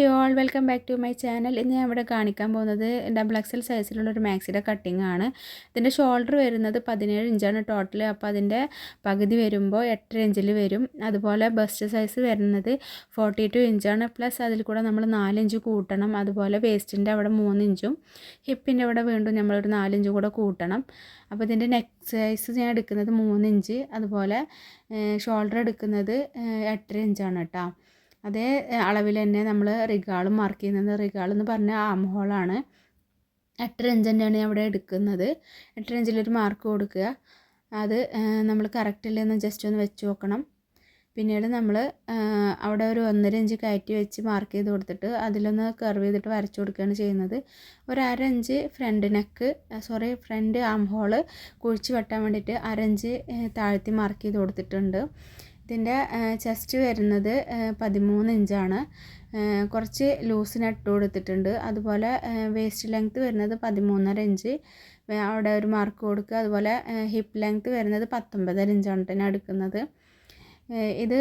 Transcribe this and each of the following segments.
Hi all, welcome back to my channel. ഇന്ന് ഞാൻ ഇവിടെ കാണിക്കാൻ പോകുന്നത് ഡബിൾ എക്സൽ സൈസിലുള്ളൊരു മാക്സിയുടെ കട്ടിംഗ് ആണ്. ഇതിൻ്റെ ഷോൾഡർ വരുന്നത് 17 ഇഞ്ചാണ് ടോട്ടൽ. അപ്പോൾ അതിൻ്റെ പകുതി വരുമ്പോൾ 8 ഇഞ്ചിൽ വരും. അതുപോലെ ബസ്റ്റ് സൈസ് വരുന്നത് 42 ഇഞ്ചാണ്. പ്ലസ് അതിൽ കൂടെ നമ്മൾ 4 ഇഞ്ച് കൂട്ടണം. അതുപോലെ വേസ്റ്റിൻ്റെ അവിടെ 3 ഇഞ്ചും ഹിപ്പിൻ്റെ അവിടെ വീണ്ടും നമ്മളൊരു 4 ഇഞ്ചും കൂടെ കൂട്ടണം. അപ്പോൾ ഇതിൻ്റെ നെക്ക് സൈസ് ഞാൻ എടുക്കുന്നത് 3 ഇഞ്ച്. അതുപോലെ ഷോൾഡർ എടുക്കുന്നത് 8 ഇഞ്ചാണ് കേട്ടോ. അതേ അളവിൽ തന്നെ നമ്മൾ റിഗാളും മാർക്ക് ചെയ്യുന്നത്. റിഗാൾ എന്ന് പറഞ്ഞാൽ ആം ഹോളാണ്. 8 ഇഞ്ച് തന്നെയാണ് ഞാൻ ഇവിടെ എടുക്കുന്നത്. 8 ഇഞ്ചിലൊരു മാർക്ക് കൊടുക്കുക. അത് നമ്മൾ കറക്റ്റില്ലെന്ന് ജസ്റ്റ് ഒന്ന് വെച്ച് നോക്കണം. പിന്നീട് നമ്മൾ അവിടെ ഒരു 1.5 ഇഞ്ച് കയറ്റി വെച്ച് മാർക്ക് ചെയ്ത് കൊടുത്തിട്ട് അതിലൊന്ന് കർവ് ചെയ്തിട്ട് വരച്ചു കൊടുക്കുകയാണ് ചെയ്യുന്നത്. ഒരു 1/2 ഇഞ്ച് ഫ്രണ്ട് ആം ഹോള് കുഴിച്ച് വെട്ടാൻ വേണ്ടിയിട്ട് 1/2 ഇഞ്ച് താഴ്ത്തി മാർക്ക് ചെയ്ത് കൊടുത്തിട്ടുണ്ട്. ഇതിൻ്റെ ചെസ്റ്റ് വരുന്നത് 13 ഇഞ്ചാണ്. കുറച്ച് ലൂസിന് ഇട്ട് കൊടുത്തിട്ടുണ്ട്. അതുപോലെ വേസ്റ്റ് ലെങ്ത്ത് വരുന്നത് 13.5 ഇഞ്ച്, അവിടെ ഒരു മാർക്ക് കൊടുക്കുക. അതുപോലെ ഹിപ്പ് ലെങ്ത്ത് വരുന്നത് 19 ഇഞ്ചാണ് ഞാൻ എടുക്കുന്നത്. ഇത്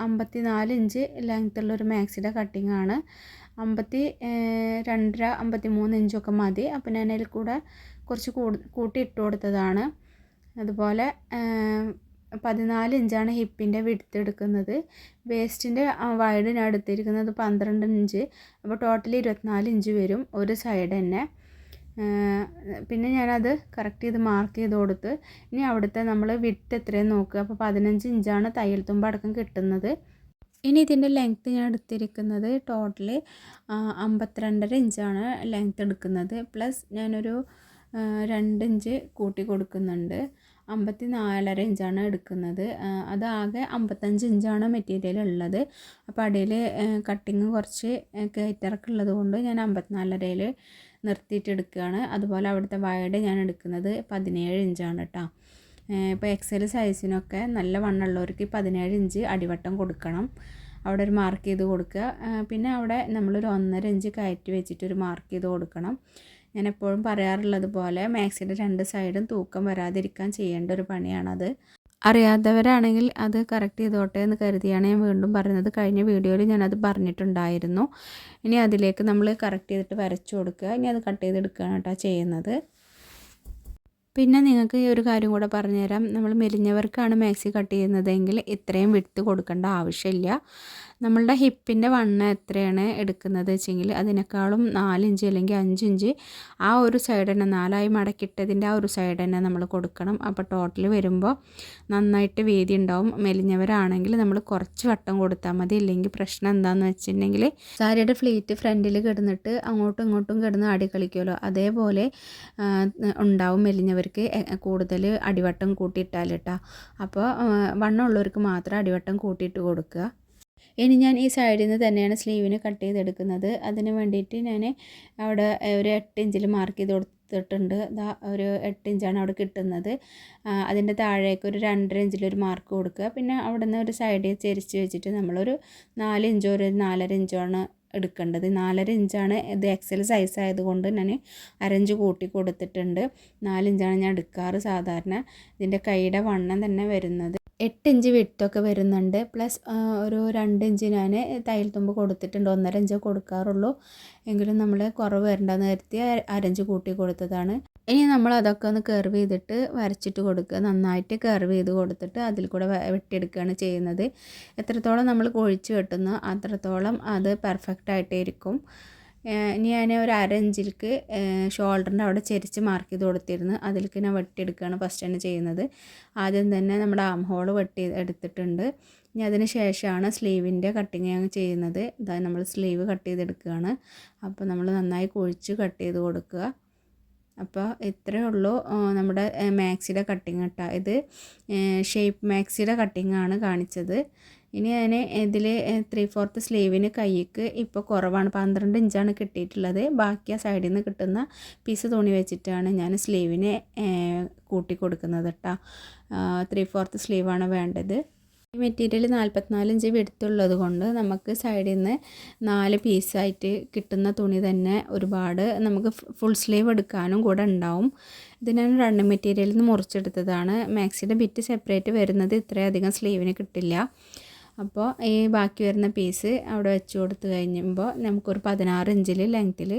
54 ഇഞ്ച് ലെങ്ത്തുള്ളൊരു മാക്സിയുടെ കട്ടിംഗ് ആണ്. 52.5 53 ഇഞ്ചൊക്കെ മതി. അപ്പോൾ ഞാൻ അതിൽ കൂടെ കുറച്ച് കൂട്ടി ഇട്ട് കൊടുത്തതാണ്. അതുപോലെ 14 ഇഞ്ചാണ് ഹിപ്പിൻ്റെ വിഡ്ത്ത് എടുക്കുന്നത്. വേസ്റ്റിൻ്റെ വൈഡ് ഞാൻ എടുത്തിരിക്കുന്നത് 12 ഇഞ്ച്. അപ്പോൾ ടോട്ടലി 24 ഇഞ്ച് വരും ഒരു സൈഡ് തന്നെ. പിന്നെ ഞാനത് കറക്റ്റ് ചെയ്ത് മാർക്ക് ചെയ്ത് കൊടുത്ത് ഇനി അവിടുത്തെ നമ്മൾ വിഡ്ത്ത് എത്രയെന്ന് നോക്കുക. അപ്പോൾ 15 ഇഞ്ചാണ് തയ്യൽ തുമ്പ് അടക്കം കിട്ടുന്നത്. ഇനി ഇതിൻ്റെ ലെങ്ത്ത് ഞാൻ എടുത്തിരിക്കുന്നത് ടോട്ടലി 52.5 ഇഞ്ചാണ് ലെങ്ത്ത് എടുക്കുന്നത്. പ്ലസ് ഞാനൊരു 2 ഇഞ്ച് കൂട്ടി കൊടുക്കുന്നുണ്ട്. 54.5 ഇഞ്ചാണ് എടുക്കുന്നത്. അതാകെ 55 ഇഞ്ചാണ് മെറ്റീരിയൽ ഉള്ളത്. അപ്പോൾ അടിയിൽ കട്ടിങ് കുറച്ച് കയറ്റിറക്കുള്ളത് കൊണ്ട് ഞാൻ 54.5 നിർത്തിയിട്ട് എടുക്കുകയാണ്. അതുപോലെ അവിടുത്തെ വൈഡ് ഞാൻ എടുക്കുന്നത് 17 ഇഞ്ചാണ് കേട്ടോ. ഇപ്പോൾ എക്സൽ സൈസിനൊക്കെ നല്ല വണ്ണമുള്ളവർക്ക് 17 ഇഞ്ച് അടിവട്ടം കൊടുക്കണം. അവിടെ ഒരു മാർക്ക് ചെയ്ത് കൊടുക്കുക. പിന്നെ അവിടെ നമ്മളൊരു 1.5 ഇഞ്ച് കയറ്റി വെച്ചിട്ടൊരു മാർക്ക് ചെയ്ത് കൊടുക്കണം. ഞാൻ എപ്പോഴും പറയാറുള്ളത് പോലെ മാക്സിയുടെ 2 സൈഡും തൂക്കം വരാതിരിക്കാൻ ചെയ്യേണ്ട ഒരു പണിയാണത്. അറിയാത്തവരാണെങ്കിൽ അത് കറക്റ്റ് ചെയ്തോട്ടെ എന്ന് കരുതിയാണ് ഞാൻ വീണ്ടും പറയുന്നത്. കഴിഞ്ഞ വീഡിയോയിൽ ഞാനത് പറഞ്ഞിട്ടുണ്ടായിരുന്നു. ഇനി അതിലേക്ക് നമ്മൾ കറക്റ്റ് ചെയ്തിട്ട് വരച്ചു കൊടുക്കുക. ഇനി അത് കട്ട് ചെയ്തെടുക്കുകയാണ് കേട്ടോ ചെയ്യുന്നത്. പിന്നെ നിങ്ങൾക്ക് ഈ ഒരു കാര്യം കൂടെ പറഞ്ഞുതരാം. നമ്മൾ മെലിഞ്ഞവർക്കാണ് മാക്സി കട്ട് ചെയ്യുന്നതെങ്കിൽ ഇത്രയും വിഡ്ത്ത് കൊടുക്കേണ്ട ആവശ്യമില്ല. നമ്മളുടെ ഹിപ്പിൻ്റെ വണ്ണം എത്രയാണ് എടുക്കുന്നത് വെച്ചെങ്കിൽ അതിനേക്കാളും 4 ഇഞ്ച് അല്ലെങ്കിൽ 5 ഇഞ്ച് ആ ഒരു സൈഡ് തന്നെ 4ആയി മടക്കിയിട്ടതിൻ്റെ ആ ഒരു സൈഡ് തന്നെ നമ്മൾ കൊടുക്കണം. അപ്പോൾ ടോട്ടൽ വരുമ്പോൾ നന്നായിട്ട് വീതി ഉണ്ടാവും. മെലിഞ്ഞവരാണെങ്കിൽ നമ്മൾ കുറച്ച് വട്ടം കൊടുത്താൽ മതി. ഇല്ലെങ്കിൽ പ്രശ്നം എന്താണെന്ന് വെച്ചിട്ടുണ്ടെങ്കിൽ സാരിയുടെ ഫ്ലീറ്റ് ഫ്രണ്ടിൽ കിടന്നിട്ട് അങ്ങോട്ടും ഇങ്ങോട്ടും കിടന്ന് അടി കളിക്കുമല്ലോ, അതേപോലെ ഉണ്ടാവും മെലിഞ്ഞവർ കൂടുതൽ അടിവട്ടം കൂട്ടിയിട്ടാൽ കേട്ടോ. അപ്പോൾ വണ്ണമുള്ളവർക്ക് മാത്രം അടിവട്ടം കൂട്ടിയിട്ട് കൊടുക്കുക. ഇനി ഞാൻ ഈ സൈഡിൽ നിന്ന് തന്നെയാണ് സ്ലീവിന് കട്ട് ചെയ്തെടുക്കുന്നത്. അതിന് വേണ്ടിയിട്ട് ഞാൻ അവിടെ ഒരു 8 ഇഞ്ചിൽ മാർക്ക് ചെയ്ത് കൊടുത്തിട്ടുണ്ട്. ഒരു 8 ഇഞ്ചാണ് അവിടെ കിട്ടുന്നത്. അതിൻ്റെ താഴേക്ക് ഒരു 2.5 ഇഞ്ചിലൊരു മാർക്ക് കൊടുക്കുക. പിന്നെ അവിടെ നിന്ന് ഒരു സൈഡിൽ ചെരിച്ച് വെച്ചിട്ട് നമ്മളൊരു 4 ഇഞ്ചോ ഒരു 4.5 ഇഞ്ചോ ആണ് എടുക്കേണ്ടത്. 4.5 ഇഞ്ചാണ് ഇത് എക്സൽ സൈസ് ആയതുകൊണ്ട് ഞാൻ 1/2 ഇഞ്ച് കൂട്ടി കൊടുത്തിട്ടുണ്ട്. 4 ഇഞ്ചാണ് ഞാൻ എടുക്കാറ് സാധാരണ. ഇതിൻ്റെ കൈയുടെ വണ്ണം തന്നെ വരുന്നത് 8 ഇഞ്ച് വിഡ്ത്തൊക്കെ വരുന്നുണ്ട്. പ്ലസ് ഒരു 2 ഇഞ്ച് ഞാൻ തയ്യൽ തുമ്പ് കൊടുത്തിട്ടുണ്ട്. 1.5 ഇഞ്ച് കൊടുക്കാറുള്ളൂ. എങ്കിലും നമ്മൾ കുറവ് വരണ്ടെന്ന് കരുതി 1/2 ഇഞ്ച് കൂട്ടി കൊടുത്തതാണ്. ഇനി നമ്മൾ അതൊക്കെ ഒന്ന് കർവ് ചെയ്തിട്ട് വരച്ചിട്ട് കൊടുക്കുക. നന്നായിട്ട് കർവ് ചെയ്ത് കൊടുത്തിട്ട് അതിൽ കൂടെ വെട്ടിയെടുക്കുകയാണ് ചെയ്യുന്നത്. എത്രത്തോളം നമ്മൾ കുഴിച്ച് വെട്ടുന്നു അത്രത്തോളം അത് പെർഫെക്റ്റ് ആയിട്ടായിരിക്കും. ഇനി ഞാൻ ഒരു 1/2 ഇഞ്ചിലേക്ക് ഷോൾഡറിൻ്റെ അവിടെ ചെരിച്ച് മാർക്ക് ചെയ്ത് കൊടുത്തിരുന്നു. അതിലേക്ക് ഞാൻ വെട്ടിയെടുക്കുകയാണ് ഫസ്റ്റ് തന്നെ ചെയ്യുന്നത്. ആദ്യം തന്നെ നമ്മുടെ ആം ഹോൾ വെട്ടി എടുത്തിട്ടുണ്ട്. ഇനി അതിന് ശേഷമാണ് സ്ലീവിൻ്റെ കട്ടിങ് ഞാൻ ചെയ്യുന്നത്. ഇതായി നമ്മൾ സ്ലീവ് കട്ട് ചെയ്തെടുക്കുകയാണ്. അപ്പോൾ നമ്മൾ നന്നായി കുഴിച്ച് കട്ട് ചെയ്ത് കൊടുക്കുക. അപ്പോൾ ഇത്രയേ ഉള്ളൂ നമ്മുടെ മാക്സിയുടെ കട്ടിങ് കേട്ടോ. ഇത് ഷേപ്പ് മാക്സിയുടെ കട്ടിങ് ആണ് കാണിച്ചത്. ഇനി ഞാൻ ഇതിൽ 3/4 സ്ലീവിന് കൈക്ക് ഇപ്പോൾ കുറവാണ്, 12 ഇഞ്ചാണ് കിട്ടിയിട്ടുള്ളത്. ബാക്കി ആ സൈഡിൽ നിന്ന് കിട്ടുന്ന പീസ് തുണി വെച്ചിട്ടാണ് ഞാൻ സ്ലീവിന് കൂട്ടി കൊടുക്കുന്നത് കേട്ടോ. 3/4 സ്ലീവാണ് വേണ്ടത്. ഈ മെറ്റീരിയൽ 44 ഇഞ്ച് വെടുത്തുള്ളത് കൊണ്ട് നമുക്ക് സൈഡിൽ നിന്ന് 4 പീസായിട്ട് കിട്ടുന്ന തുണി തന്നെ ഒരുപാട് നമുക്ക് ഫുൾ സ്ലീവ് എടുക്കാനും കൂടെ ഉണ്ടാവും. ഇത് ഞാൻ റണ്ണിങ് മെറ്റീരിയലിൽ നിന്ന് മുറിച്ചെടുത്തതാണ്. മാക്സിയുടെ ബിറ്റ് സെപ്പറേറ്റ് വരുന്നത് ഇത്രയധികം സ്ലീവിന് കിട്ടില്ല. അപ്പോൾ ഈ ബാക്കി വരുന്ന പീസ് അവിടെ വെച്ച് കൊടുത്ത് കഴിയുമ്പോൾ നമുക്കൊരു 16 ഇഞ്ചിൽ ലെങ്ത്തിൽ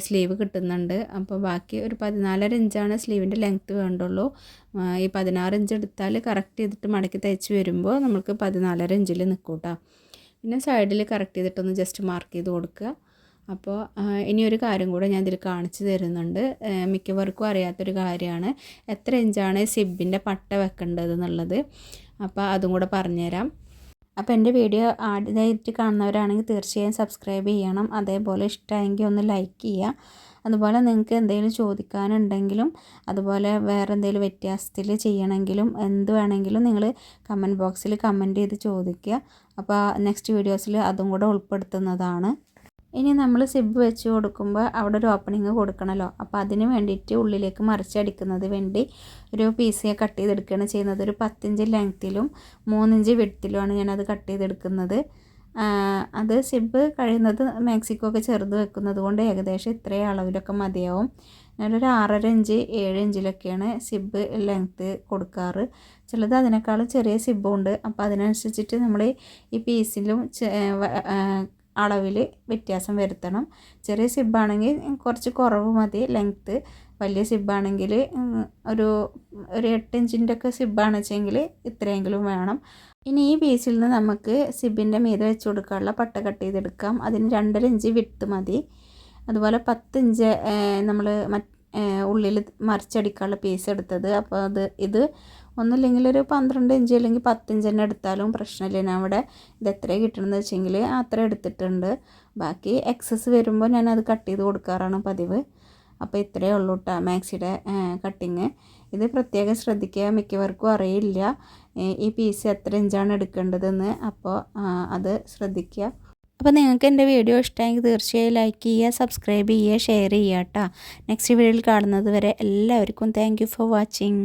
സ്ലീവ് കിട്ടുന്നുണ്ട്. അപ്പോൾ ബാക്കി ഒരു 14.5 ഇഞ്ചാണ് സ്ലീവിൻ്റെ ലെങ്ത്ത് വേണ്ടുള്ളൂ. ഈ 16 ഇഞ്ച് എടുത്താൽ കറക്റ്റ് ചെയ്തിട്ട് മടക്കി തയ്ച്ച് വരുമ്പോൾ നമുക്ക് 14.5 ഇഞ്ചിൽ നിൽക്കും കേട്ടോ. പിന്നെ സൈഡിൽ കറക്റ്റ് ചെയ്തിട്ടൊന്ന് ജസ്റ്റ് മാർക്ക് ചെയ്ത് കൊടുക്കുക. അപ്പോൾ ഇനിയൊരു കാര്യം കൂടെ ഞാൻ ഇതിൽ കാണിച്ചു തരുന്നുണ്ട്. മിക്കവർക്കും അറിയാത്തൊരു കാര്യമാണ് എത്ര ഇഞ്ചാണ് സിബിൻ്റെ പട്ട വെക്കേണ്ടത് എന്നുള്ളത്. അപ്പോൾ അതും കൂടെ പറഞ്ഞുതരാം. അപ്പോൾ എൻ്റെ വീഡിയോ ആദ്യമായിട്ട് കാണുന്നവരാണെങ്കിൽ തീർച്ചയായും സബ്സ്ക്രൈബ് ചെയ്യണം. അതേപോലെ ഇഷ്ടമായെങ്കിൽ ഒന്ന് ലൈക്ക് ചെയ്യുക. അതുപോലെ നിങ്ങൾക്ക് എന്തെങ്കിലും ചോദിക്കാനുണ്ടെങ്കിലും അതുപോലെ വേറെ എന്തെങ്കിലും വ്യത്യാസത്തിൽ ചെയ്യണമെങ്കിലും എന്ത് വേണമെങ്കിലും നിങ്ങൾ കമൻറ്റ് ബോക്സിൽ കമൻറ്റ് ചെയ്ത് ചോദിക്കുക. അപ്പോൾ നെക്സ്റ്റ് വീഡിയോസിൽ അതും കൂടെ ഉൾപ്പെടുത്തുന്നതാണ്. ഇനി നമ്മൾ സിബ് വെച്ച് കൊടുക്കുമ്പോൾ അവിടെ ഒരു ഓപ്പണിങ് കൊടുക്കണമല്ലോ. അപ്പോൾ അതിന് വേണ്ടിയിട്ട് ഉള്ളിലേക്ക് മറിച്ചടിക്കുന്നത് വേണ്ടി ഒരു പീസ് കട്ട് ചെയ്തെടുക്കുകയാണ് ചെയ്യുന്നത്. ഒരു 10 ഇഞ്ച് ലെങ്ത്തിലും 3 ഇഞ്ച് വിഡ്ത്തിലുമാണ് ഞാനത് കട്ട് ചെയ്തെടുക്കുന്നത്. അത് സിബ് കഴിയുന്നത് മാക്സിക്കോ ഒക്കെ ചെറുത് വെക്കുന്നത് കൊണ്ട് ഏകദേശം ഇത്രയും അളവിലൊക്കെ മതിയാവും. ഞാനൊരു 6.5 ഇഞ്ച് 7 ഇഞ്ചിലൊക്കെയാണ് സിബ് ലെങ്ത്ത് കൊടുക്കാറ്. ചിലത് അതിനേക്കാളും ചെറിയ സിബും ഉണ്ട്. അപ്പോൾ അതിനനുസരിച്ചിട്ട് നമ്മൾ ഈ പീസിലും അളവിൽ വ്യത്യാസം വരുത്തണം. ചെറിയ സിബാണെങ്കിൽ കുറച്ച് കുറവ് മതി ലെങ്ത്ത്. വലിയ സിബാണെങ്കിൽ ഒരു 8 ഇഞ്ചിൻ്റെ ഒക്കെ സിബാണെന്ന് വെച്ചെങ്കിൽ ഇത്രയെങ്കിലും വേണം. ഇനി ഈ പീസിൽ നിന്ന് നമുക്ക് സിബിൻ്റെ മീതെ വെച്ച് കൊടുക്കാനുള്ള പട്ട കട്ട് ചെയ്തെടുക്കാം. അതിന് 2.5 ഇഞ്ച് വിഡ്ത്ത് മതി. അതുപോലെ 10 ഇഞ്ച് നമ്മൾ ഉള്ളിൽ മറിച്ചടിക്കാനുള്ള പീസ് എടുത്തത്. അപ്പോൾ ഇത് ഒന്നുമില്ലെങ്കിൽ ഒരു 12 ഇഞ്ച് അല്ലെങ്കിൽ 10 ഇഞ്ച് തന്നെ എടുത്താലും പ്രശ്നമില്ല. ഞാൻ അവിടെ ഇത് എത്രയാണ് കിട്ടണമെന്ന് വെച്ചെങ്കിൽ അത്ര എടുത്തിട്ടുണ്ട്. ബാക്കി എക്സസ് വരുമ്പോൾ ഞാനത് കട്ട് ചെയ്ത് കൊടുക്കാറാണ് പതിവ്. അപ്പോൾ ഇത്രയേ ഉള്ളൂ കേട്ടോ മാക്സിയുടെ കട്ടിങ്. ഇത് പ്രത്യേകം ശ്രദ്ധിക്കുക, മിക്കവർക്കും അറിയില്ല ഈ പീസ് എത്ര ഇഞ്ചാണ് എടുക്കേണ്ടതെന്ന്. അപ്പോൾ അത് ശ്രദ്ധിക്കുക. അപ്പോൾ നിങ്ങൾക്ക് എൻ്റെ വീഡിയോ ഇഷ്ടമെങ്കിൽ തീർച്ചയായും ലൈക്ക് ചെയ്യുക, സബ്സ്ക്രൈബ് ചെയ്യുക, ഷെയർ ചെയ്യുക കേട്ടോ. നെക്സ്റ്റ് വീഡിയോയിൽ കാണുന്നത് വരെ എല്ലാവർക്കും താങ്ക് യു ഫോർ വാച്ചിങ്.